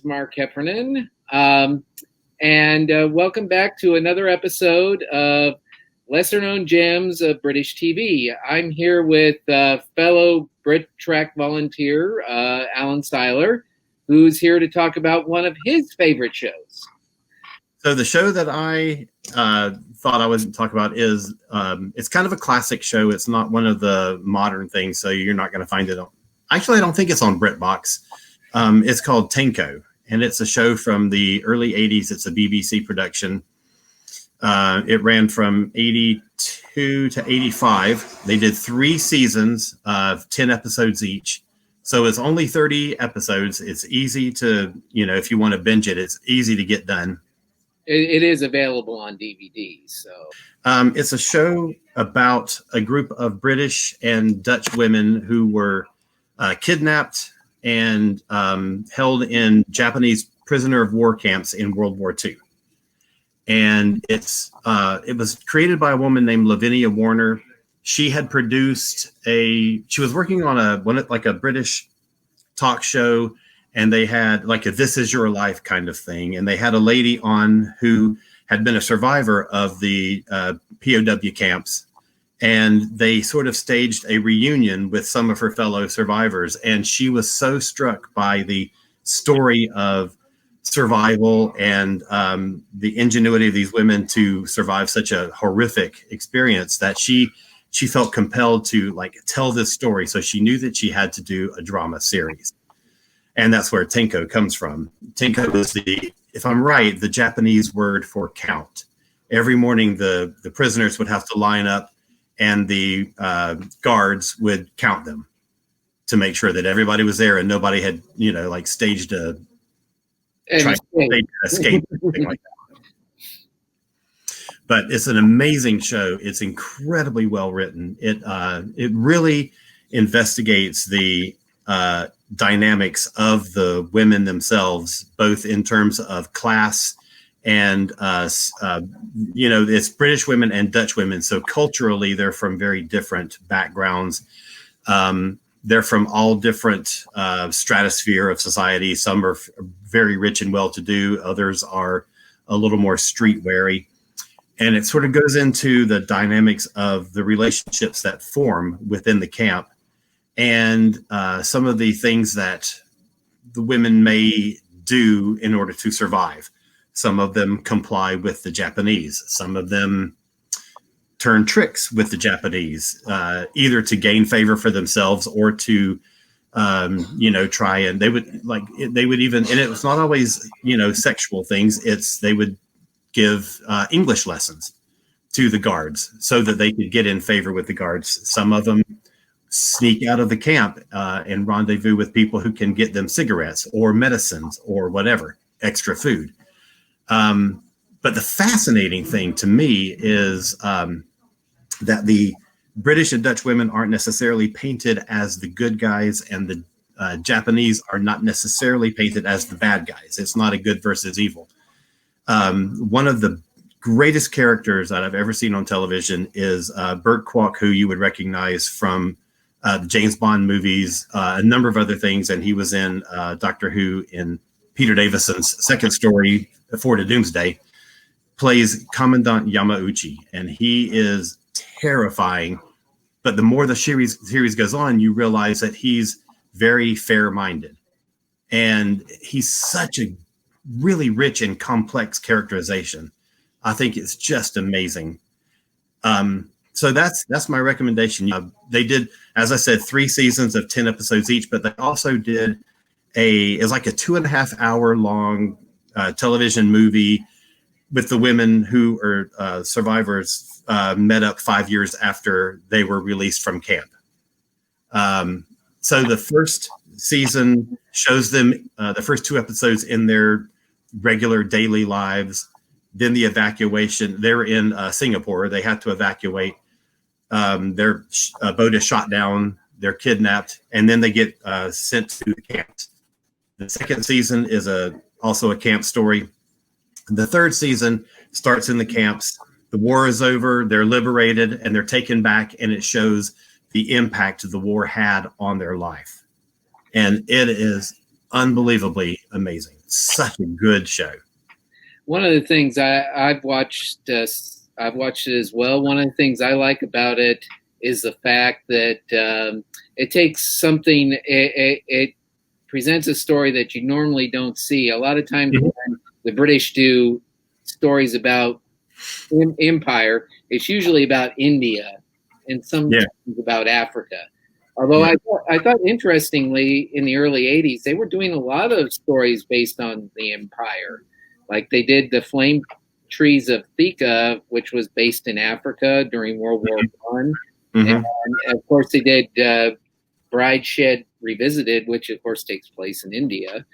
is Mark Heffernan, and welcome back to another episode of Lesser Known Gems of British TV. I'm here with fellow Brit Track volunteer, Alan Seiler, who's here to talk about one of his favorite shows. So the show that I thought I would talk about is, it's kind of a classic show. It's not one of the modern things, so you're not going to find it on. Actually, I don't think it's on BritBox. It's called Tenko, and it's a show from the early 80s. It's a BBC production. It ran from 82 to 85. They did 3 seasons of 10 episodes each. So it's only 30 episodes. It's easy to, if you want to binge it, it's easy to get done. It is available on DVD. So it's a show about a group of British and Dutch women who were kidnapped and held in Japanese prisoner of war camps in World War II. And it was created by a woman named Lavinia Warner. She had produced she was working on a British talk show, and they had like a This Is Your Life kind of thing. And they had a lady on who had been a survivor of the POW camps. And they sort of staged a reunion with some of her fellow survivors. And she was so struck by the story of survival and the ingenuity of these women to survive such a horrific experience that she felt compelled to tell this story. So she knew that she had to do a drama series. And that's where Tenko comes from. Tenko is if I'm right, the Japanese word for count. Every morning, the prisoners would have to line up, and the guards would count them to make sure that everybody was there and nobody had, staged a escape or something like that. But it's an amazing show. It's incredibly well written. It really investigates the dynamics of the women themselves, both in terms of class and it's British women and Dutch women. So culturally, they're from very different backgrounds. They're from all different stratosphere of society. Some are very rich and well-to-do. Others are a little more street-weary. And it sort of goes into the dynamics of the relationships that form within the camp, and some of the things that the women may do in order to survive. Some of them comply with the Japanese. Some of them turn tricks with the Japanese, either to gain favor for themselves or to, try and they would even, and it was not always, sexual things. They would give English lessons to the guards so that they could get in favor with the guards. Some of them sneak out of the camp and rendezvous with people who can get them cigarettes or medicines or whatever, extra food. But the fascinating thing to me is that the British and Dutch women aren't necessarily painted as the good guys, and the Japanese are not necessarily painted as the bad guys. It's not a good versus evil. One of the greatest characters that I've ever seen on television is Burt Kwok, who you would recognize from the James Bond movies, a number of other things, and he was in Doctor Who in Peter Davison's second story, Fort of Doomsday, plays Commandant Yamauchi, and he is terrifying. But the more the series goes on, you realize that he's very fair-minded, and he's such a really rich and complex characterization. I think it's just amazing. So that's my recommendation. They did, as I said, 3 seasons of 10 episodes each, but they also did it's like a 2.5 hour long television movie with the women who are survivors met up 5 years after they were released from camp. So the first season shows them the first 2 episodes in their regular daily lives. Then the evacuation. They're in Singapore. They had to evacuate. Their boat is shot down. They're kidnapped, and then they get sent to the camps. The second season is also a camp story. The third season starts in the camps. The war is over. They're liberated, and they're taken back, and it shows the impact the war had on their life. And it is unbelievably amazing. Such a good show. One of the things I've watched it as well. One of the things I like about it is the fact that it takes something. It presents a story that you normally don't see. A lot of times when the British do stories about empire, it's usually about India and sometimes about Africa. Although I thought interestingly in the early 80s, they were doing a lot of stories based on the empire. Like they did the Flame Trees of Thika, which was based in Africa during World War One. And of course they did Brideshead Revisited, which of course takes place in India.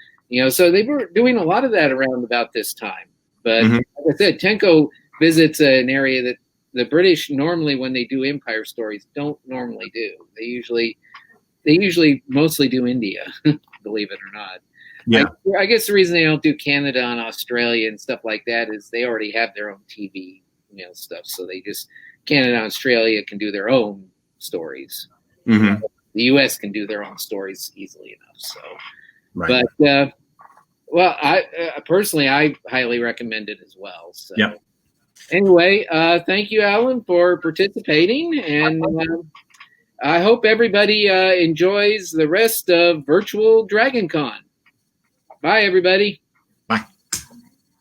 So they were doing a lot of that around about this time. But like I said, Tenko visits an area that the British normally, when they do empire stories, don't normally do. They usually mostly do India, believe it or not. Yeah. I guess the reason they don't do Canada and Australia and stuff like that is they already have their own TV, stuff. So they just Canada and Australia can do their own stories. The U.S. can do their own stories easily enough. So, but well, I personally I highly recommend it as well. So. Anyway, thank you, Alan, for participating, and I hope everybody enjoys the rest of virtual Dragon Con. Bye, everybody.